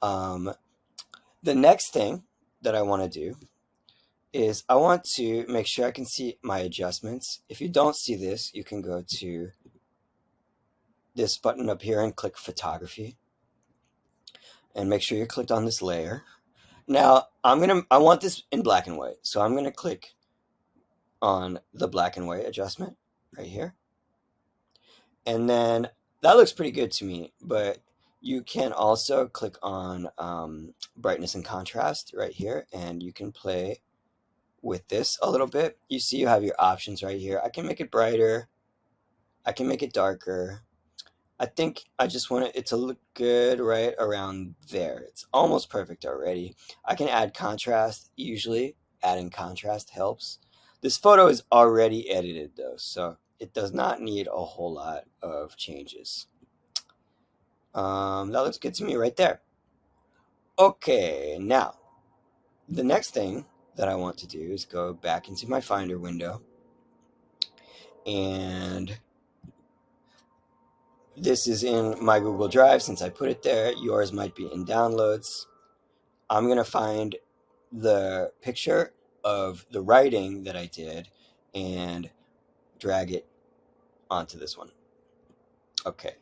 Um, the next thing that I want to do is I want to make sure I can see my adjustments. If you don't see this, you can go to this button up here and click photography and make sure you clicked on this layer. Now I want this in black and white. So I'm going to click on the black and white adjustment right here. And then that looks pretty good to me, but you can also click on brightness and contrast right here, and you can play with this a little bit. You see you have your options right here. I can make it brighter. I can make it darker. I think I just want it to look good right around there. It's almost perfect already. I can add contrast. Usually adding contrast helps. This photo is already edited though, so it does not need a whole lot of changes. That looks good to me right there. Okay, now the next thing that I want to do is go back into my Finder window, and this is in my Google Drive since I put it there. Yours might be in downloads. I'm going to find the picture of the writing that I did and drag it onto this one. Okay.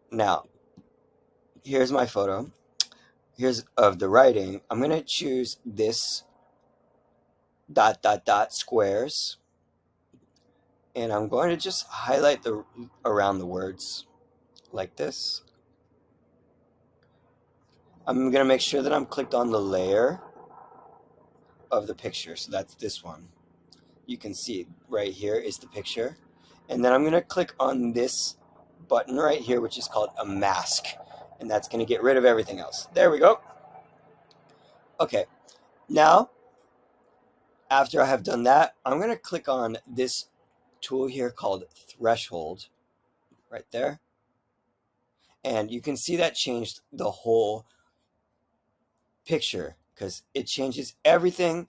Now, here's my photo. Here's of the writing. I'm going to choose this ... squares, and I'm going to just highlight the around the words like this. I'm going to make sure that I'm clicked on the layer of the picture. So that's this one. You can see right here is the picture. And then I'm going to click on this button right here, which is called a mask. And that's going to get rid of everything else. There we go. Okay. Now, after I have done that, I'm going to click on this tool here called threshold right there. And you can see that changed the whole picture because it changes everything,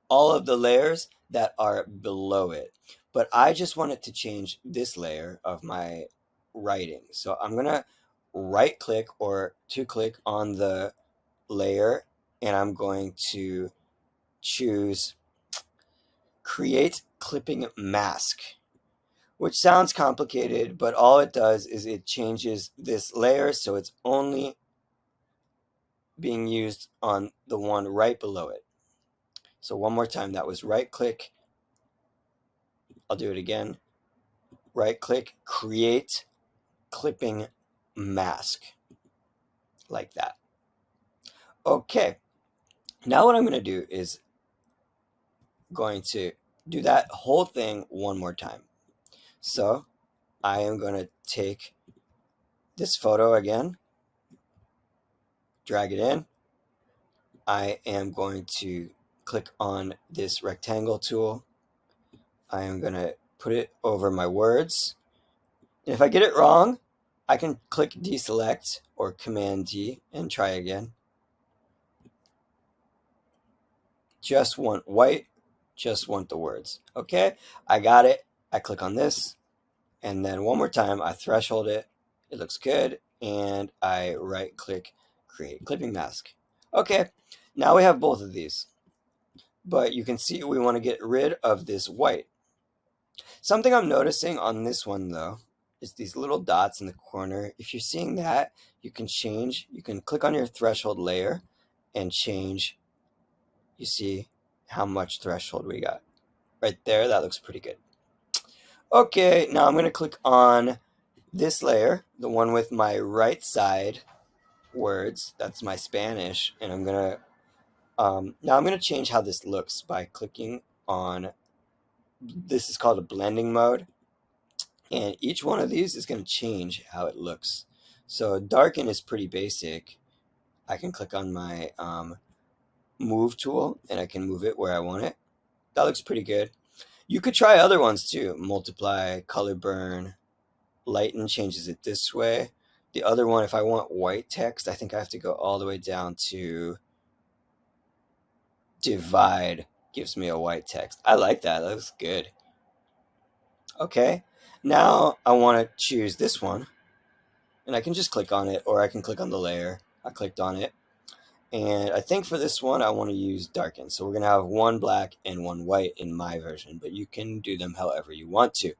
all of the layers that are below it. But I just wanted to change this layer of my writing. So I'm going to right click or two click on the layer, and I'm going to choose create clipping mask, which sounds complicated, but all it does is it changes this layer so it's only being used on the one right below it. So one more time, that was right click. I'll do it again. Right click, create clipping mask, like that. Okay, now what I'm going to do is going to do that whole thing one more time. So I am going to take this photo again, drag it in. I am going to click on this rectangle tool. I am going to put it over my words. And if I get it wrong, I can click deselect or Command D and try again. Just want white, just want the words. Okay, I got it. I click on this, and then one more time, I threshold it. It looks good, and I right click, create clipping mask. Okay, now we have both of these, but you can see we want to get rid of this white. Something I'm noticing on this one though is these little dots in the corner. If you're seeing that, you can click on your threshold layer and change. You see how much threshold we got right there. That looks pretty good. Okay, now I'm going to click on this layer, the one with my right side words. That's my Spanish, and I'm going to now I'm going to change how this looks by clicking on, this is called a blending mode, and each one of these is going to change how it looks. So darken is pretty basic. I can click on my move tool, and I can move it where I want it. That looks pretty good. You could try other ones too. Multiply, color burn, lighten changes it this way. The other one, if I want white text, I think I have to go all the way down to divide, gives me a white text. I like that. That looks good. Okay, now I want to choose this one, and I can just click on it, or I can click on the layer, I clicked on it. And I think for this one, I want to use darken. So we're going to have one black and one white in my version, but you can do them however you want to.